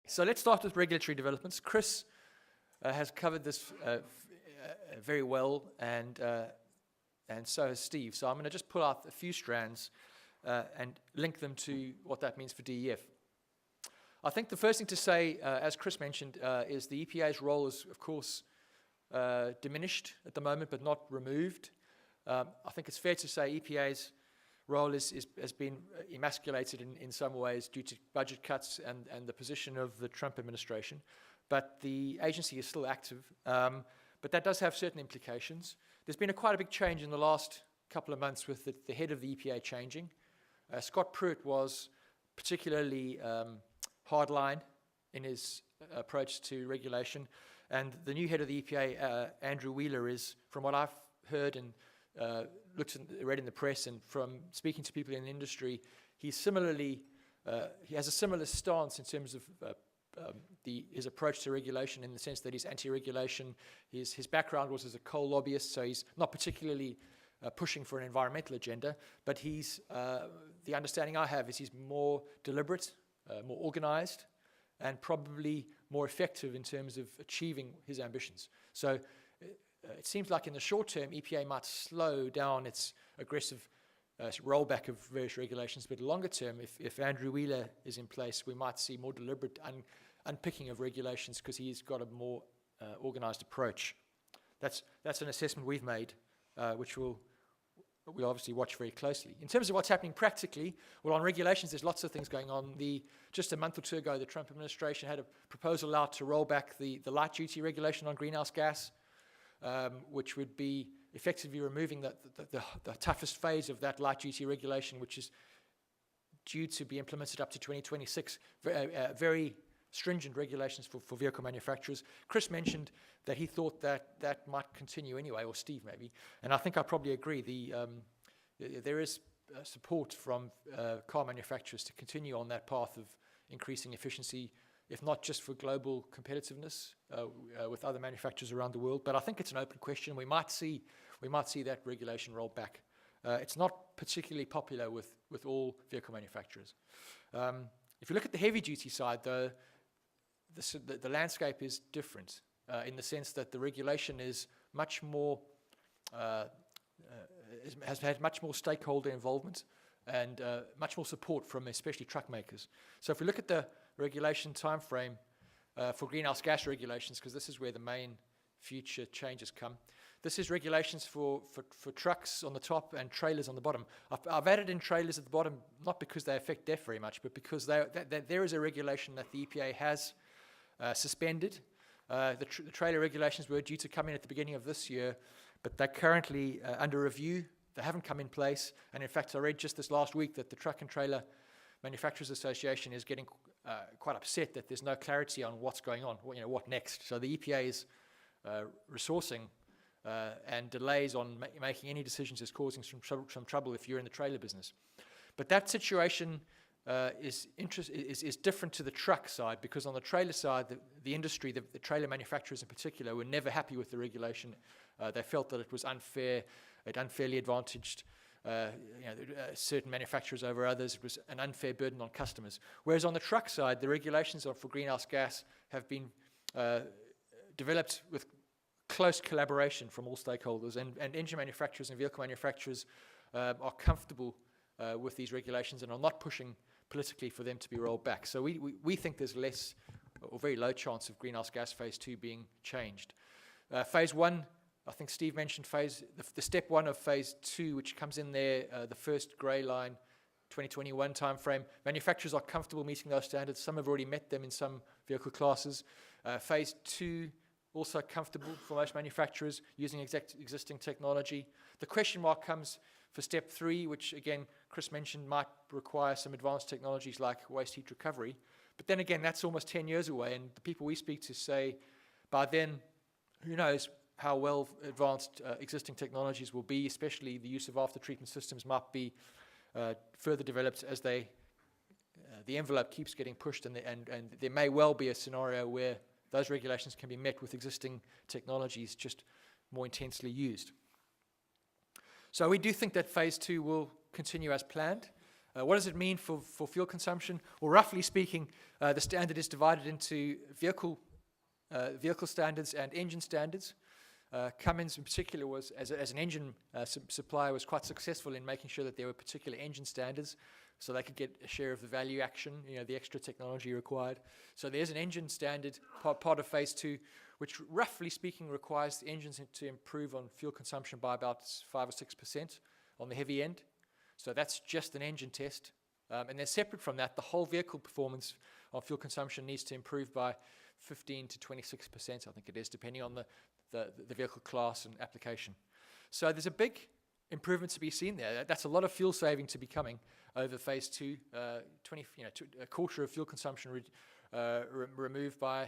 So let's start with regulatory developments. Chris has covered this very well, and so has Steve. So I'm going to just pull out a few strands and link them to what that means for DEF. I think the first thing to say, as Chris mentioned, is the EPA's role is, of course, diminished at the moment, but not removed. I think it's fair to say EPA's role has been emasculated in some ways due to budget cuts and the position of the Trump administration. But the agency is still active. But that does have certain implications. There's been quite a big change in the last couple of months with the head of the EPA changing. Scott Pruitt was particularly hardline in his approach to regulation. And the new head of the EPA, Andrew Wheeler, is, from what I've heard and read in the press and from speaking to people in the industry, he has a similar stance in terms of his approach to regulation, in the sense that he's anti-regulation. His background was as a coal lobbyist, so he's not particularly pushing for an environmental agenda, but the understanding I have is he's more deliberate, more organized, and probably more effective in terms of achieving his ambitions. So it seems like in the short term, EPA might slow down its aggressive rollback of various regulations, but longer term, if Andrew Wheeler is in place, we might see more deliberate unpicking of regulations because he's got a more organized approach. That's an assessment we've made, which we'll obviously watch very closely. In terms of what's happening practically, well, on regulations, there's lots of things going on. Just a month or two ago, the Trump administration had a proposal out to roll back the light duty regulation on greenhouse gas, which would be effectively removing the toughest phase of that light duty regulation, which is due to be implemented up to 2026. Very stringent regulations for vehicle manufacturers. Chris mentioned that he thought that might continue anyway, or Steve maybe, and I think I probably agree. There is support from car manufacturers to continue on that path of increasing efficiency, if not just for global competitiveness with other manufacturers around the world. But I think it's an open question. We might see that regulation rolled back. It's not particularly popular with all vehicle manufacturers. If you look at the heavy duty side, though, the landscape is different in the sense that the regulation is much more has had much more stakeholder involvement and much more support from especially truck makers. So if we look at the regulation timeframe for greenhouse gas regulations, because this is where the main future changes come. This is regulations for trucks on the top and trailers on the bottom. I've added in trailers at the bottom, not because they affect DEF very much, but because there is a regulation that the EPA has suspended. The trailer regulations were due to come in at the beginning of this year, but they're currently under review. They haven't come in place. And in fact, I read just this last week that the Truck and Trailer Manufacturers Association is getting quite upset that there's no clarity on what's going on, what next. So the EPA is resourcing and delays on making any decisions is causing some trouble if you're in the trailer business. But that situation is different to the truck side, because on the trailer side, the industry, the trailer manufacturers in particular, were never happy with the regulation. They felt that it was unfair, it unfairly advantaged certain manufacturers over others. It was an unfair burden on customers. Whereas on the truck side, the regulations for greenhouse gas have been developed with close collaboration from all stakeholders, and engine manufacturers and vehicle manufacturers are comfortable with these regulations and are not pushing politically for them to be rolled back. So we think there's less or very low chance of greenhouse gas phase 2 being changed. Phase 1, I think Steve mentioned the step 1 of phase 2, which comes in there, the first grey line, 2021 timeframe. Manufacturers are comfortable meeting those standards. Some have already met them in some vehicle classes. Phase 2, also comfortable for most manufacturers using existing technology. The question mark comes for step 3, which again, Chris mentioned might require some advanced technologies like waste heat recovery. But then again, that's almost 10 years away, and the people we speak to say by then, who knows how well advanced existing technologies will be, especially the use of after-treatment systems might be further developed as the envelope keeps getting pushed, and there may well be a scenario where those regulations can be met with existing technologies just more intensely used. So we do think that phase 2 will continue as planned. What does it mean for fuel consumption? Well, roughly speaking, the standard is divided into vehicle standards and engine standards. Cummins in particular was, as an engine supplier, was quite successful in making sure that there were particular engine standards so they could get a share of the value action, the extra technology required. So there's an engine standard part of phase 2, which roughly speaking requires the engines to improve on fuel consumption by about 5 or 6% on the heavy end. So that's just an engine test. And then separate from that, the whole vehicle performance of fuel consumption needs to improve by 15 to 26%, I think it is, depending on the vehicle class and application. So there's a big improvement to be seen there. That's a lot of fuel saving to be coming over phase 2. A quarter of fuel consumption removed by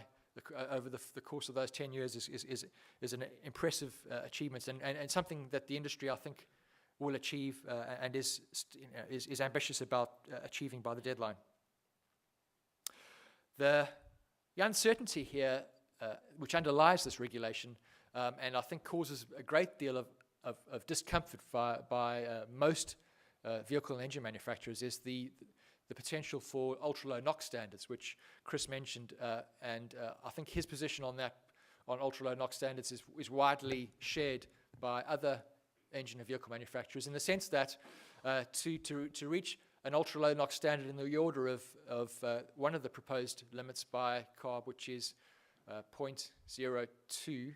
over the course of those 10 years is an impressive achievement and something that the industry, I think, will achieve and is ambitious about achieving by the deadline. The uncertainty here, which underlies this regulation, and I think causes a great deal of discomfort by most vehicle and engine manufacturers, is the potential for ultra-low NOx standards, which Chris mentioned, and I think his position on ultra-low NOx standards is widely shared by other engine and vehicle manufacturers, in the sense that to reach an ultra-low NOx standard in the order of one of the proposed limits by CARB, which is 0.02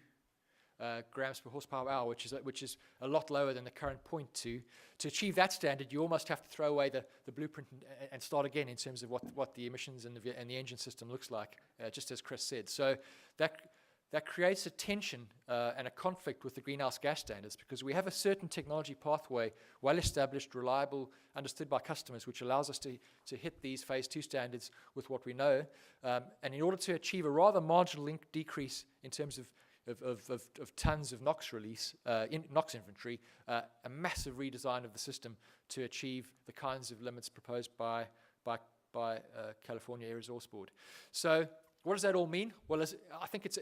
grams per horsepower hour, which is a lot lower than the current 0.2. To achieve that standard, you almost have to throw away the blueprint and start again in terms of what the emissions and the engine system looks like, just as Chris said. So that creates a tension and a conflict with the greenhouse gas standards, because we have a certain technology pathway, well established, reliable, understood by customers, which allows us to hit these phase 2 standards with what we know. And in order to achieve a rather marginal decrease in terms of tons of NOx release, NOx inventory, a massive redesign of the system to achieve the kinds of limits proposed by California Air Resource Board. So what does that all mean? Well, I think it's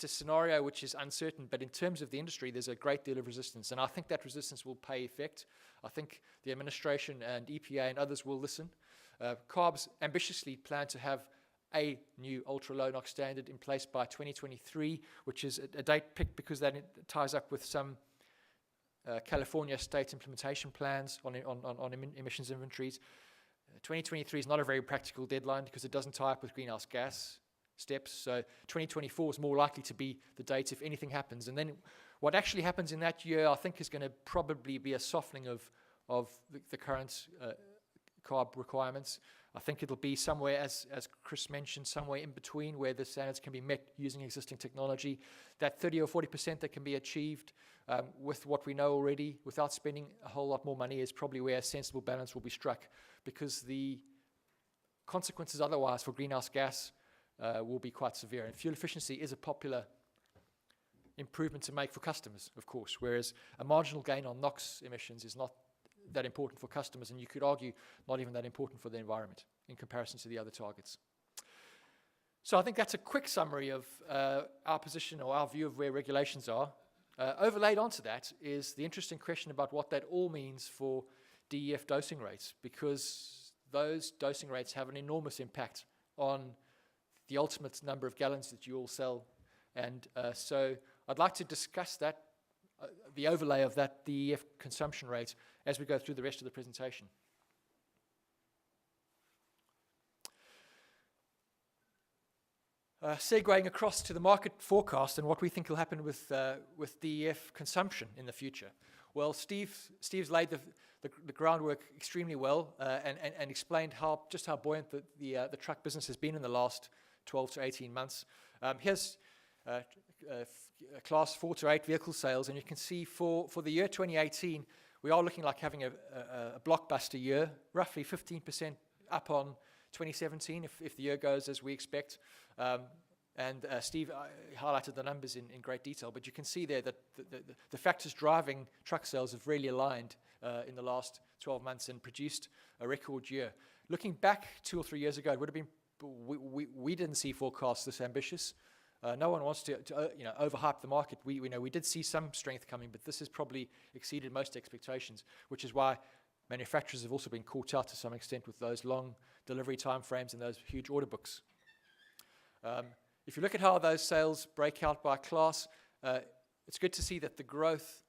a scenario which is uncertain, but in terms of the industry, there's a great deal of resistance, and I think that resistance will pay effect. I think the administration and EPA and others will listen. CARB's ambitiously plan to have a new ultra-low NOx standard in place by 2023, which is a date picked because that ties up with some California state implementation plans on emissions inventories. 2023 is not a very practical deadline because it doesn't tie up with greenhouse gas steps. So 2024 is more likely to be the date if anything happens. And then what actually happens in that year, I think, is going to probably be a softening of the current CARB requirements. I think it'll be somewhere, as Chris mentioned, somewhere in between where the standards can be met using existing technology. That 30 or 40% that can be achieved with what we know already without spending a whole lot more money is probably where a sensible balance will be struck, because the consequences otherwise for greenhouse gas will be quite severe. And fuel efficiency is a popular improvement to make for customers, of course, whereas a marginal gain on NOx emissions is not that important for customers, and you could argue not even that important for the environment in comparison to the other targets. So I think that's a quick summary of our position or our view of where regulations are. Overlaid onto that is the interesting question about what that all means for DEF dosing rates, because those dosing rates have an enormous impact on the ultimate number of gallons that you all sell. And so I'd like to discuss that, the overlay of that DEF consumption rate, as we go through the rest of the presentation. Segueing across to the market forecast and what we think will happen with DEF consumption in the future. Well, Steve's laid the groundwork extremely well and explained just how buoyant the truck business has been in the last 12 to 18 months. Here's class 4 to 8 vehicle sales, and you can see for the year 2018, we are looking like having a blockbuster year, roughly 15% up on 2017 if the year goes as we expect. And Steve highlighted the numbers in great detail, but you can see there that the factors driving truck sales have really aligned in the last 12 months and produced a record year. Looking back 2 or 3 years ago, it would have been we didn't see forecasts this ambitious. No one wants to overhype the market. We did see some strength coming, but this has probably exceeded most expectations, which is why manufacturers have also been caught out to some extent with those long delivery timeframes and those huge order books. If you look at how those sales break out by class, it's good to see that the growth,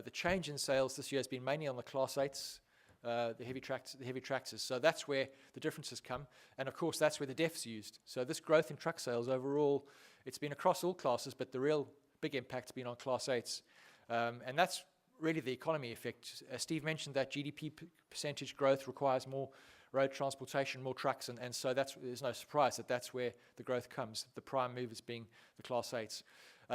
the change in sales this year has been mainly on the Class 8s, the heavy tractors. So that's where the differences come. And of course, that's where the DEF's used. So this growth in truck sales overall, it's been across all classes, but the real big impact's been on Class 8s. And that's really the economy effect. Steve mentioned that GDP percentage growth requires more road transportation, more trucks, and so there's no surprise that that's where the growth comes, the prime movers being the Class 8s.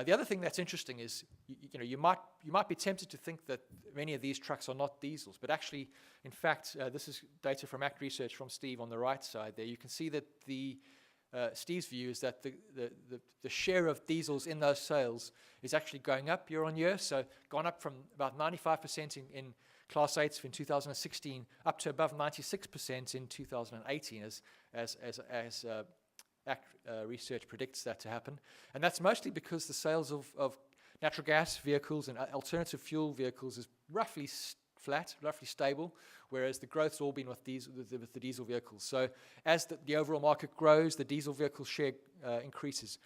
The other thing that's interesting is, you might be tempted to think that many of these trucks are not diesels, but actually, in fact, this is data from ACT Research from Steve on the right side there. You can see that Steve's view is that the share of diesels in those sales is actually going up year on year, so gone up from about 95% in Class 8s in 2016 up to above 96% in 2018 as ACT Research predicts that to happen. And that's mostly because the sales of natural gas vehicles and alternative fuel vehicles is roughly flat, roughly stable, whereas the growth's all been with the diesel vehicles. So as the overall market grows, the diesel vehicle share increases.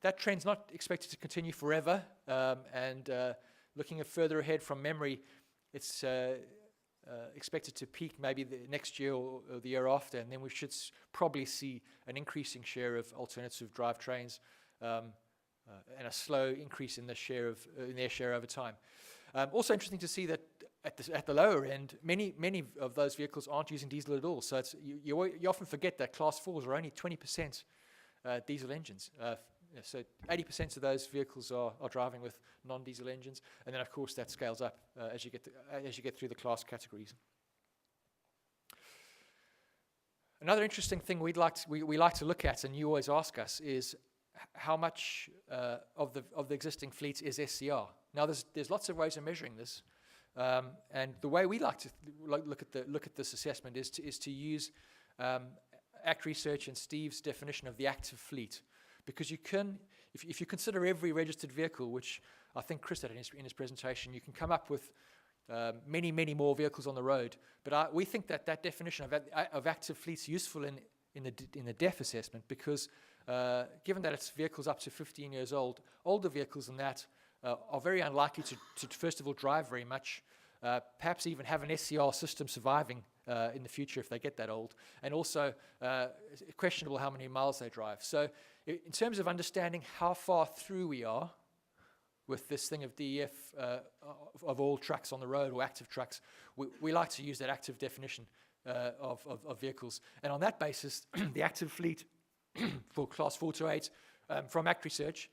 That trend's not expected to continue forever, and looking further ahead from memory, it's expected to peak maybe the next year or the year after, and then we should probably see an increasing share of alternative drivetrains and a slow increase in their share over time. Also interesting to see that at the lower end, many of those vehicles aren't using diesel at all. So you often forget that Class 4s are only 20% diesel engines. So 80% of those vehicles are driving with non-diesel engines, and then of course that scales up as you get through the class categories. Another interesting thing we like to look at, and you always ask us, is how much of the existing fleet is SCR. Now there's lots of ways of measuring this, and the way we like to look at this assessment is to use ACT Research and Steve's definition of the active fleet. Because you can, if you consider every registered vehicle, which I think Chris had in his presentation, you can come up with many more vehicles on the road. But we think that definition of active fleet is useful in the DEF assessment because given that it's vehicles up to 15 years old, older vehicles than that are very unlikely to first of all drive very much, perhaps even have an SCR system surviving in the future if they get that old, and also questionable how many miles they drive. So in terms of understanding how far through we are with this thing of DEF of all trucks on the road or active trucks, we like to use that active definition of vehicles. And on that basis, the active fleet for Class 4 to 8 from ACT Research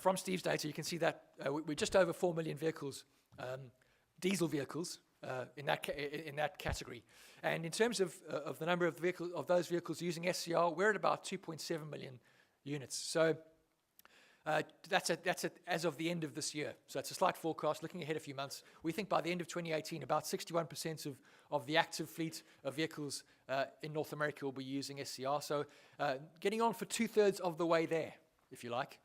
from Steve's data, you can see that we're just over 4 million vehicles, diesel vehicles, in that category. And in terms of the number of those vehicles using SCR, we're at about 2.7 million units. So that's as of the end of this year. So it's a slight forecast, looking ahead a few months. We think by the end of 2018, about 61% of the active fleet of vehicles in North America will be using SCR. So getting on for 2/3 of the way there, if you like.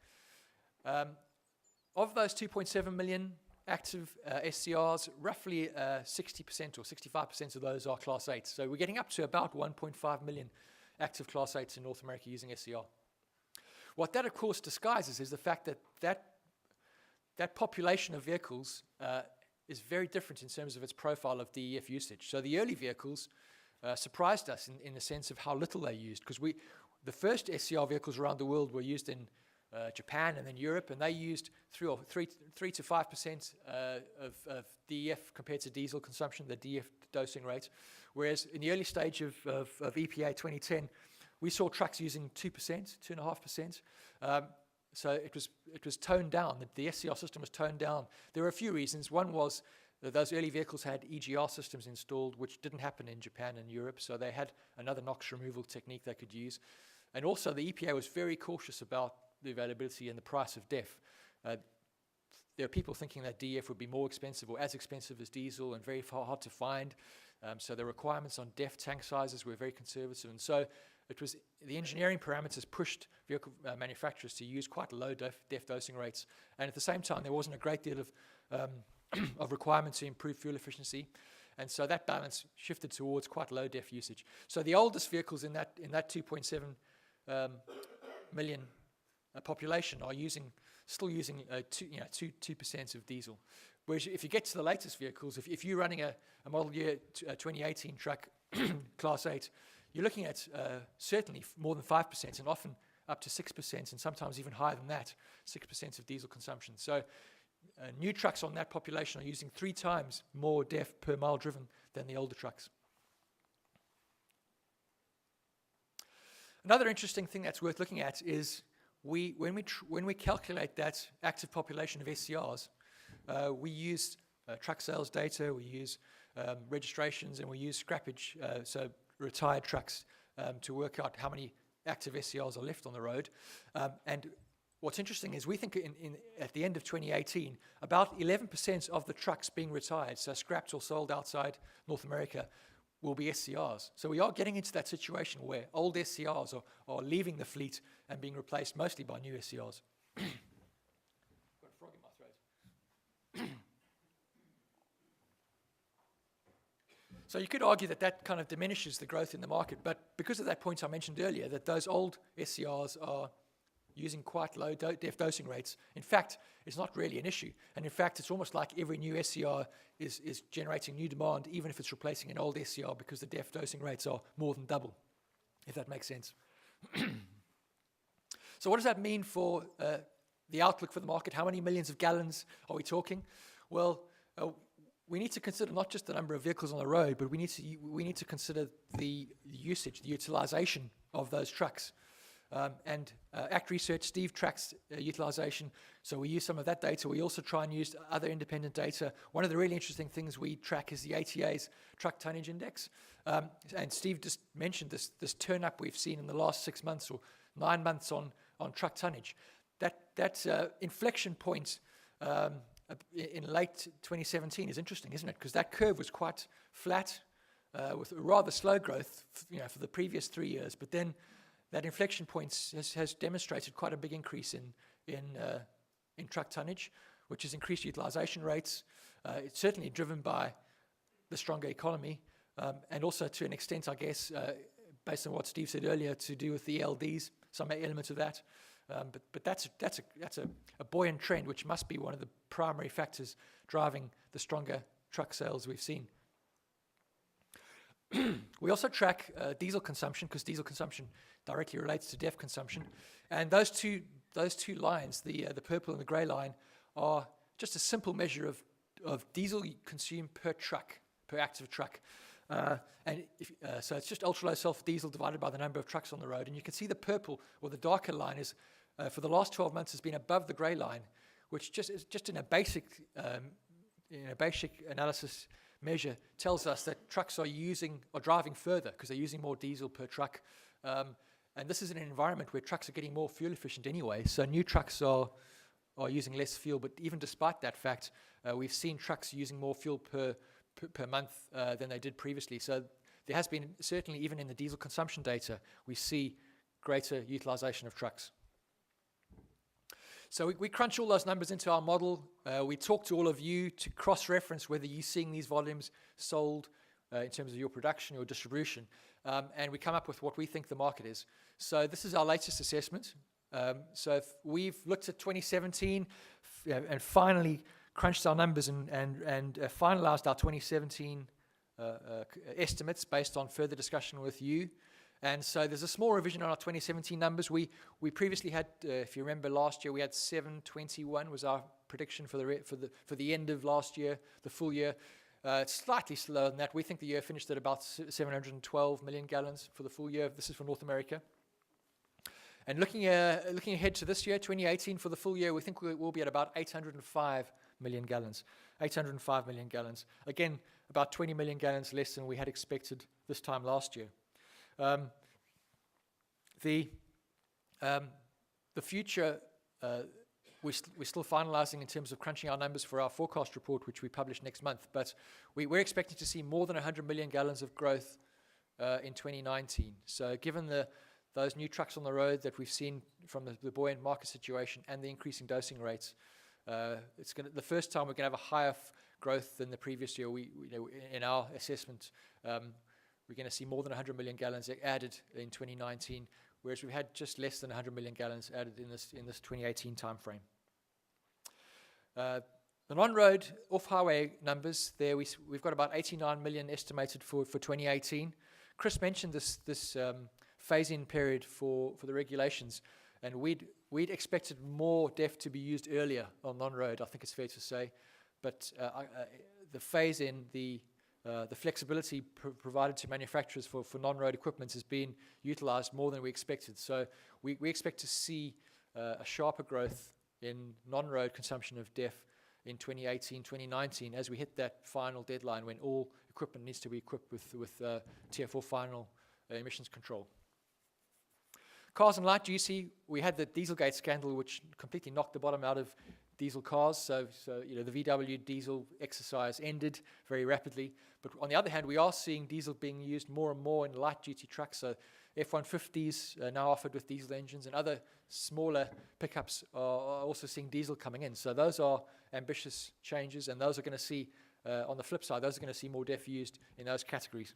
Of those 2.7 million active SCRs, roughly 60% or 65% of those are Class 8. So we're getting up to about 1.5 million active Class 8s in North America using SCR. What that, of course, disguises is the fact that population of vehicles is very different in terms of its profile of DEF usage. So the early vehicles surprised us in the sense of how little they used, because the first SCR vehicles around the world were used in Japan and then Europe, and they used 3 to 5% of DEF compared to diesel consumption, the DEF dosing rate. Whereas in the early stage of EPA 2010, we saw trucks using 2%, 2.5%. So it was toned down. The SCR system was toned down. There were a few reasons. One was that those early vehicles had EGR systems installed, which didn't happen in Japan and Europe, so they had another NOx removal technique they could use. And also the EPA was very cautious about the availability and the price of DEF. There are people thinking that DEF would be more expensive or as expensive as diesel and very hard to find. So the requirements on DEF tank sizes were very conservative. And so the engineering parameters pushed vehicle manufacturers to use quite low DEF dosing rates, and at the same time there wasn't a great deal of of requirement to improve fuel efficiency, and so that balance shifted towards quite low DEF usage. So the oldest vehicles in that 2.7 million population are still using 2% of diesel. Whereas if you get to the latest vehicles, if you're running a model year 2018 truck, Class 8, you're looking at certainly more than 5% and often up to 6% and sometimes even higher than that, 6% of diesel consumption. So new trucks on that population are using 3 times more DEF per mile driven than the older trucks. Another interesting thing that's worth looking at is when we calculate that active population of SCRs, we use truck sales data, we use registrations, and we use scrappage, so retired trucks, to work out how many active SCRs are left on the road. And what's interesting is we think at the end of 2018, about 11% of the trucks being retired, so scrapped or sold outside North America, will be SCRs. So we are getting into that situation where old SCRs are leaving the fleet and being replaced mostly by new SCRs. Got a frog in my throat. So you could argue that kind of diminishes the growth in the market, but because of that point I mentioned earlier, that those old SCRs are using quite low DEF dosing rates, in fact, it's not really an issue. And in fact, it's almost like every new SCR is generating new demand, even if it's replacing an old SCR, because the DEF dosing rates are more than double, if that makes sense. So what does that mean for the outlook for the market? How many millions of gallons are we talking? Well, we need to consider not just the number of vehicles on the road, but we need to consider the usage, the utilization of those trucks. ACT Research, Steve tracks utilization, so we use some of that data. We also try and use other independent data. One of the really interesting things we track is the ATA's Truck Tonnage Index. And Steve just mentioned this turn up we've seen in the last 6 months or 9 months on truck tonnage. That inflection point in late 2017 is interesting, isn't it? Because that curve was quite flat with a rather slow growth for the previous 3 years, but then that inflection point has demonstrated quite a big increase in truck tonnage, which has increased utilization rates. It's certainly driven by the stronger economy, and also to an extent, I guess, based on what Steve said earlier, to do with the LDs, some elements of that. But that's a buoyant trend, which must be one of the primary factors driving the stronger truck sales we've seen. We also track diesel consumption, because diesel consumption directly relates to DEF consumption, and those two lines, the purple and the grey line, are just a simple measure of diesel consumed per truck, per active truck. So it's just ultra low sulfur diesel divided by the number of trucks on the road, and you can see the purple or the darker line is for the last 12 months has been above the grey line, which just in a basic analysis measure tells us that trucks are driving further because they're using more diesel per truck. And this is in an environment where trucks are getting more fuel efficient anyway, so new trucks are using less fuel. But even despite that fact, we've seen trucks using more fuel per month than they did previously. So there has been, certainly even in the diesel consumption data, we see greater utilization of trucks. So we crunch all those numbers into our model. We talk to all of you to cross-reference whether you're seeing these volumes sold in terms of your production or distribution. And we come up with what we think the market is. So this is our latest assessment. So if we've looked at 2017 and finally crunched our numbers and finalized our 2017 estimates based on further discussion with you. And so there's a small revision on our 2017 numbers. We previously had, if you remember last year, we had 721 was our prediction for the end of last year, the full year. It's slightly slower than that. We think the year finished at about 712 million gallons for the full year. This is for North America. And looking ahead to this year, 2018, for the full year, we think we'll be at about 805 million gallons. 805 million gallons. Again, about 20 million gallons less than we had expected this time last year. The future, we're still finalizing in terms of crunching our numbers for our forecast report, which we publish next month. But we're expecting to see more than 100 million gallons of growth in 2019. So given those new trucks on the road that we've seen from the buoyant market situation and the increasing dosing rates, it's the first time we're going to have a higher growth than the previous year. In our assessment, we're going to see more than 100 million gallons added in 2019, whereas we've had just less than 100 million gallons added in this 2018 timeframe. The non-road off-highway numbers there, we've got about 89 million estimated for 2018. Chris mentioned this phase-in period for the regulations, and we'd expected more DEF to be used earlier on non-road, I think it's fair to say, but the phase-in, the flexibility provided to manufacturers for non-road equipment has been utilized more than we expected. So we expect to see a sharper growth in non-road consumption of DEF in 2018, 2019, as we hit that final deadline when all equipment needs to be equipped with Tier 4 final emissions control. Cars and light duty, we had the Dieselgate scandal, which completely knocked the bottom out of diesel cars. So the VW diesel exercise ended very rapidly. But on the other hand, we are seeing diesel being used more and more in light duty trucks. So F-150s are now offered with diesel engines, and other smaller pickups are also seeing diesel coming in. So those are ambitious changes, and those are going to see, on the flip side, those are going to see more DEF used in those categories.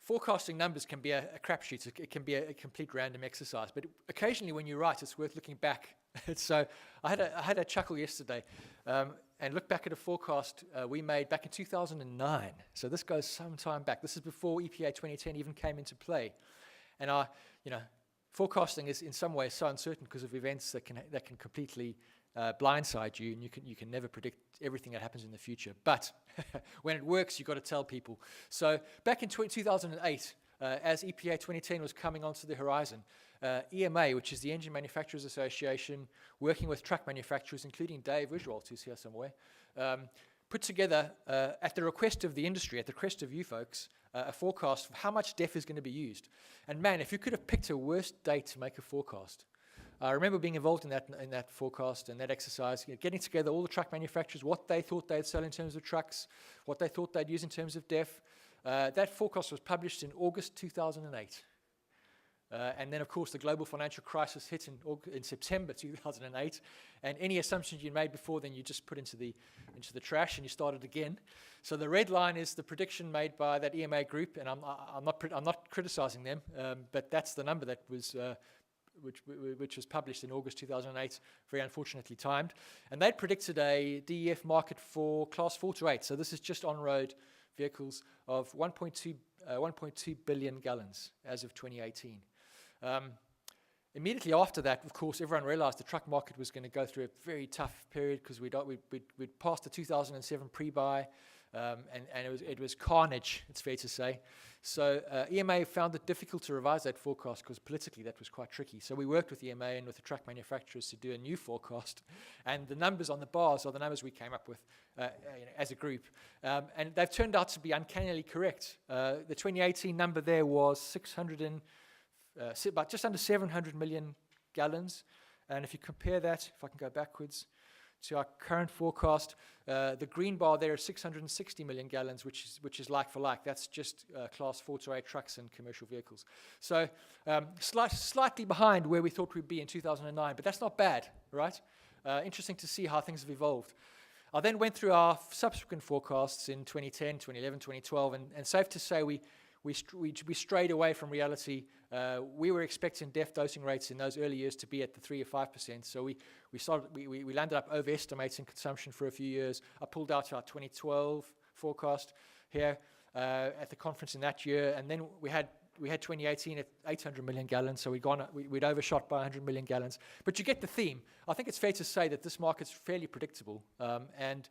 Forecasting numbers can be a crapshoot. It can be a complete random exercise. But occasionally when you write, it's worth looking back. So I had a chuckle yesterday and looked back at a forecast we made back in 2009. So this goes some time back. This is before EPA 2010 even came into play. And forecasting is in some ways so uncertain because of events that can completely blindside you, and you can never predict everything that happens in the future. But when it works, you've got to tell people. So back in 2008, as EPA 2010 was coming onto the horizon, EMA, which is the Engine Manufacturers Association, working with truck manufacturers, including Dave Wiswalt, who's here somewhere, put together, at the request of the industry, at the request of you folks, a forecast of how much DEF is going to be used. And man, if you could have picked a worse date to make a forecast. I remember being involved in that forecast and that exercise, getting together all the truck manufacturers, what they thought they'd sell in terms of trucks, what they thought they'd use in terms of DEF. That forecast was published in August 2008. And then, of course, the global financial crisis hit in September 2008. And any assumptions you made before then, you just put into the trash and you started again. So the red line is the prediction made by that EMA group, and I'm not criticizing them, but that's the number that was which was published in August 2008, very unfortunately timed. And they predicted a DEF market for class 4 to 8. So this is just on-road vehicles of 1.2 billion gallons as of 2018. Immediately after that, of course, everyone realized the truck market was going to go through a very tough period because we'd passed the 2007 pre-buy, and it was carnage, it's fair to say. So EMA found it difficult to revise that forecast because politically that was quite tricky. So we worked with EMA and with the truck manufacturers to do a new forecast, and the numbers on the bars are the numbers we came up with as a group. And they've turned out to be uncannily correct. The 2018 number there was about just under 700 million gallons. And if you compare that, if I can go backwards, to our current forecast, the green bar there is 660 million gallons, which is like for like. That's just class 4 to 8 trucks and commercial vehicles. So slightly behind where we thought we'd be in 2009, but that's not bad, right? Interesting to see how things have evolved. I then went through our subsequent forecasts in 2010, 2011, 2012, and safe to say we strayed away from reality. We were expecting DEF dosing rates in those early years to be at the 3 or 5%. So we landed up overestimating consumption for a few years. I pulled out our 2012 forecast here at the conference in that year, and then we had 2018 at 800 million gallons. So we'd overshot by 100 million gallons. But you get the theme. I think it's fair to say that this market's fairly predictable, and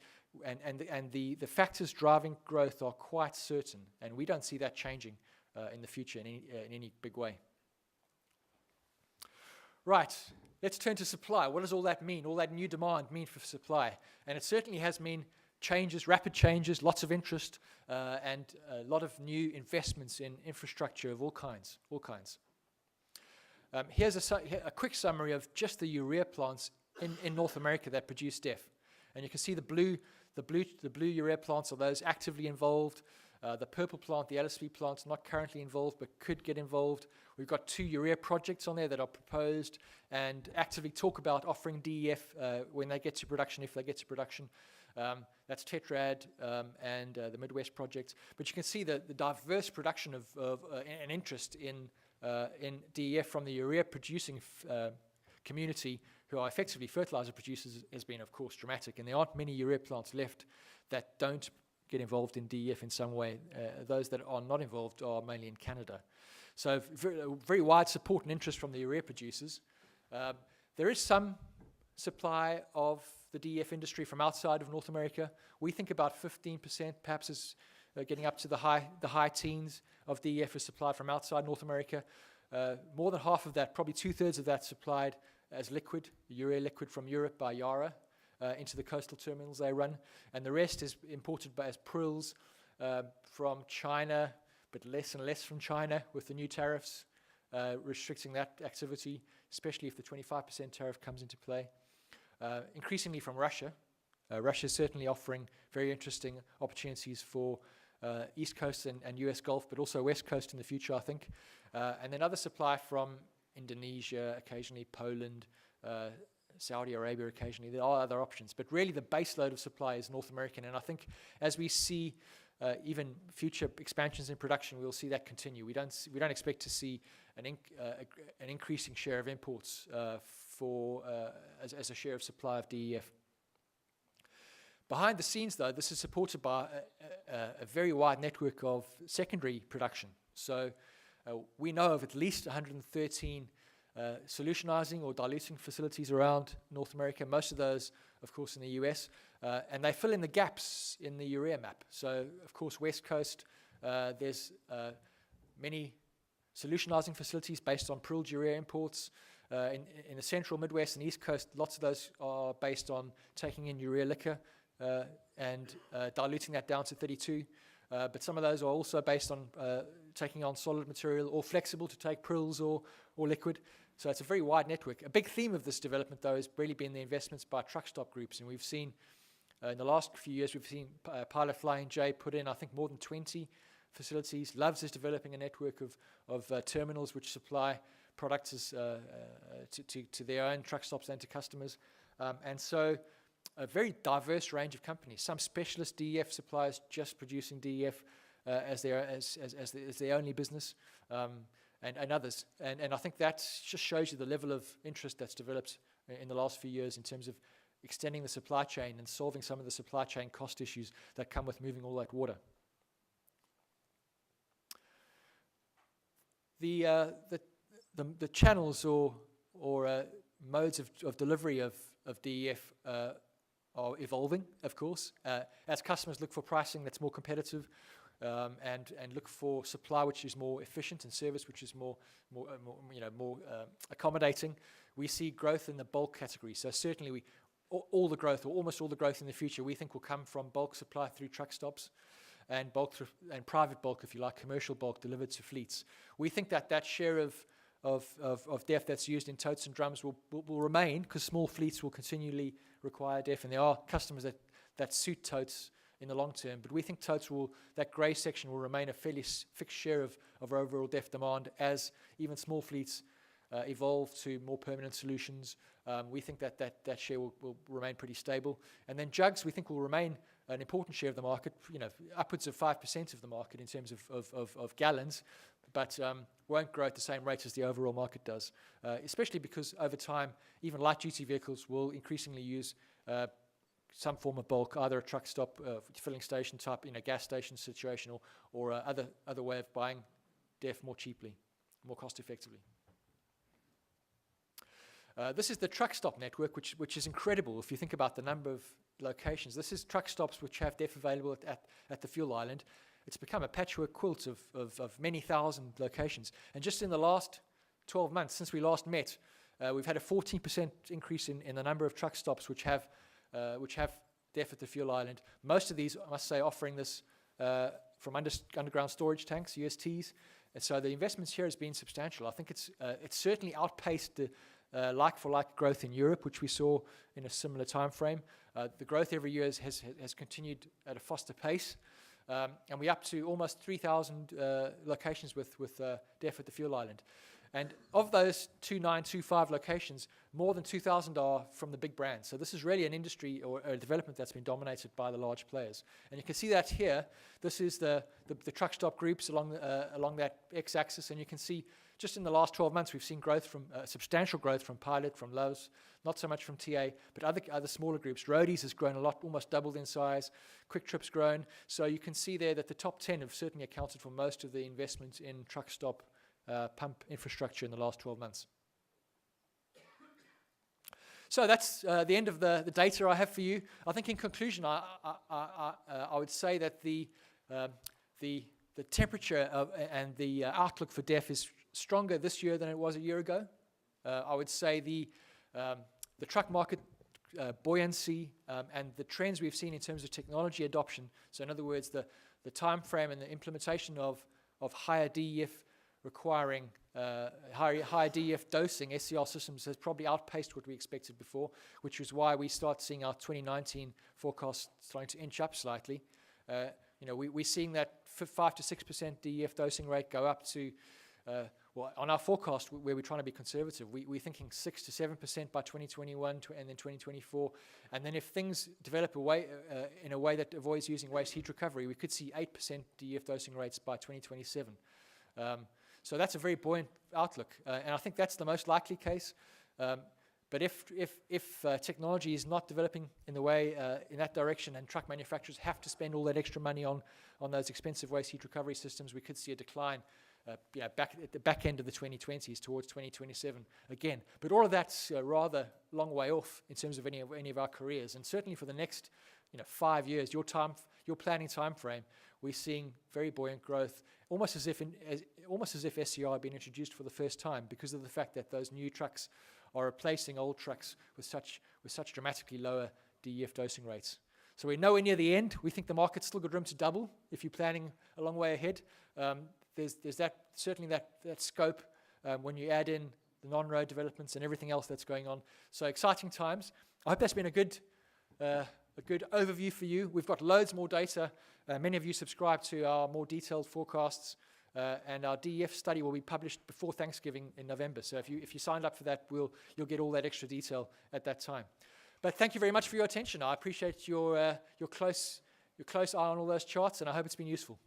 the factors driving growth are quite certain, and we don't see that changing in the future in any big way. Right, let's turn to supply. What does all that mean? All that new demand mean for supply? And it certainly has mean changes, rapid changes, lots of interest, and a lot of new investments in infrastructure of all kinds. Here's a quick summary of just the urea plants in North America that produce DEF. And you can see the The blue urea plants are those actively involved. The purple plant, the LSV plant, not currently involved but could get involved. We've got 2 urea projects on there that are proposed and actively talk about offering DEF when they get to production, if they get to production. That's Tetrad and the Midwest project. But you can see the diverse production of and interest in DEF from the urea producing community, who are effectively fertilizer producers, has been, of course, dramatic. And there aren't many urea plants left that don't get involved in DEF in some way. Those that are not involved are mainly in Canada. So very wide support and interest from the urea producers. There is some supply of the DEF industry from outside of North America. We think about 15%, perhaps is getting up to the high teens of DEF is supplied from outside North America. More than half of that, probably 2/3 of that, supplied as liquid, urea liquid from Europe by Yara into the coastal terminals they run. And the rest is imported as prills from China, but less and less from China with the new tariffs restricting that activity, especially if the 25% tariff comes into play. Increasingly from Russia. Russia is certainly offering very interesting opportunities for East Coast and US Gulf, but also West Coast in the future, I think. And then other supply from Indonesia, occasionally Poland, Saudi Arabia occasionally. There are other options, but really the base load of supply is North American. And I think as we see even future expansions in production, we'll see that continue. We don't expect to see an increasing share of imports as a share of supply of DEF. Behind the scenes, though, this is supported by a very wide network of secondary production. So we know of at least 113 solutionizing or diluting facilities around North America, most of those, of course, in the US, and they fill in the gaps in the urea map. So, of course, West Coast, there's many solutionizing facilities based on prilled urea imports. In the central Midwest and East Coast, lots of those are based on taking in urea liquor and diluting that down to 32. But some of those are also based on taking on solid material or flexible to take prills or liquid. So it's a very wide network. A big theme of this development, though, has really been the investments by truck stop groups. And we've seen, in the last few years, we've seen Pilot Flying J put in, I think, more than 20 facilities. Loves is developing a network of terminals which supply products to their own truck stops and to customers. And so a very diverse range of companies. Some specialist DEF suppliers just producing DEF as their only business, and others. And I think that just shows you the level of interest that's developed in the last few years in terms of extending the supply chain and solving some of the supply chain cost issues that come with moving all that water. The channels or modes of delivery of DEF are evolving, of course, as customers look for pricing that's more competitive and look for supply which is more efficient and service which is more accommodating. We see growth in the bulk category. So certainly all the growth, or almost all the growth in the future, we think will come from bulk supply through truck stops and bulk and private bulk, if you like, commercial bulk delivered to fleets. We think that share of DEF that's used in totes and drums will remain, because small fleets will continually require DEF, and there are customers that suit totes in the long term. But we think totes that grey section will remain a fairly fixed share of overall DEF demand as even small fleets evolve to more permanent solutions. We think that share will remain pretty stable. And then jugs, we think, will remain an important share of the market, upwards of 5% of the market in terms of gallons, but won't grow at the same rate as the overall market does, especially because over time, even light-duty vehicles will increasingly use some form of bulk, either a truck stop, filling station type, gas station situation, or other way of buying DEF more cheaply, more cost-effectively. This is the truck stop network, which is incredible if you think about the number of locations. This is truck stops which have DEF available at the fuel island. It's become a patchwork quilt of many thousand locations. And just in the last 12 months, since we last met, we've had a 14% increase in the number of truck stops which have DEF at the fuel island. Most of these, I must say, offering this from underground storage tanks, USTs. And so the investments here has been substantial. I think it's certainly outpaced like-for-like growth in Europe, which we saw in a similar time frame. The growth every year has continued at a faster pace. And we're up to almost 3,000 locations with DEF at the fuel island. And of those 2,925 locations, more than 2,000 are from the big brands. So this is really an industry or a development that's been dominated by the large players. And you can see that here. This is the truck stop groups along that x-axis. And you can see just in the last 12 months, we've seen growth from substantial growth from Pilot, from Lowe's, not so much from TA, but other smaller groups. Roadies has grown a lot, almost doubled in size. Quick Trip's grown. So you can see there that the top 10 have certainly accounted for most of the investment in truck stop pump infrastructure in the last 12 months. So that's the end of the data I have for you. I think in conclusion, I would say that the temperature and the outlook for DEF is stronger this year than it was a year ago. I would say the truck market buoyancy and the trends we've seen in terms of technology adoption, so in other words, the time frame and the implementation of higher DEF requiring higher DEF dosing SCR systems has probably outpaced what we expected before, which is why we start seeing our 2019 forecast starting to inch up slightly. We're seeing that 5 to 6% DEF dosing rate go up to, on our forecast where we're trying to be conservative, we're thinking 6 to 7% by 2021 and then 2024. And then if things develop in a way that avoids using waste heat recovery, we could see 8% DEF dosing rates by 2027. So that's a very buoyant outlook, and I think that's the most likely case. But if technology is not developing in the way in that direction, and truck manufacturers have to spend all that extra money on those expensive waste heat recovery systems, we could see a decline back at the back end of the 2020s towards 2027 again. But all of that's a rather long way off in terms of any of our careers, and certainly for the next 5 years, your planning time frame, we're seeing very buoyant growth, almost as if SCR had been introduced for the first time, because of the fact that those new trucks are replacing old trucks with such dramatically lower DEF dosing rates. So we're nowhere near the end. We think the market's still got room to double if you're planning a long way ahead. There's certainly that scope when you add in the non-road developments and everything else that's going on. So exciting times. I hope that's been a good overview for you. We've got loads more data. Many of you subscribe to our more detailed forecasts, and our DEF study will be published before Thanksgiving in November. So if you signed up for that, you'll get all that extra detail at that time. But thank you very much for your attention. I appreciate your close eye on all those charts, and I hope it's been useful.